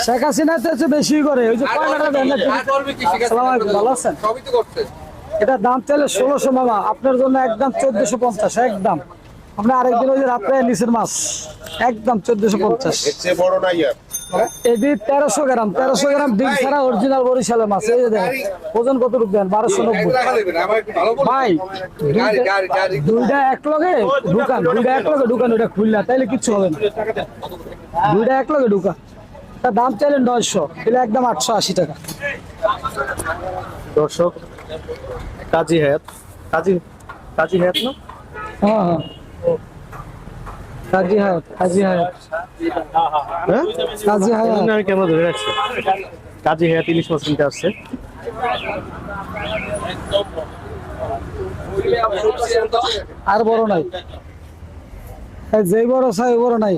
শেখ হাসিনা তো বেশি করে ওই যে ভালো আছেন। এটা দাম চাইলে 1600 মামা, আপনার জন্য একদম 1450 একদম। আপনি আরেকদিন ওই যে রাত্রে নিচের মাছ একদম 1450। এদি 1300 গ্রাম 1300 গ্রাম ডিম ছাড়া অরিজিনাল বরিশালের মাছ। এই যে দেখেন ওজন কত রূপ দেন 1290 ভাই। দুইটা এক লগে ঢুকান, দুইটা এক লগে ঢুকান, ওটা খুলনা তাইলে কিচ্ছু হবে না। দুইটা এক লগে ঢুকান, তার দাম চাইলেন 900, তাহলে একদম 880 টাকা। দর্শক কাজী হায়াত, কাজী হায়াত না? হ্যাঁ হ্যাঁ কাজী হায়াত, কাজী হায়াত, হ্যাঁ কাজী হায়াত। আমি কেমন ধরে রাখছি কাজী হায়াত ইলিশ মাছ কিনতে আসছে। আর বড় নাই, যেই বড় চাই বড় নাই।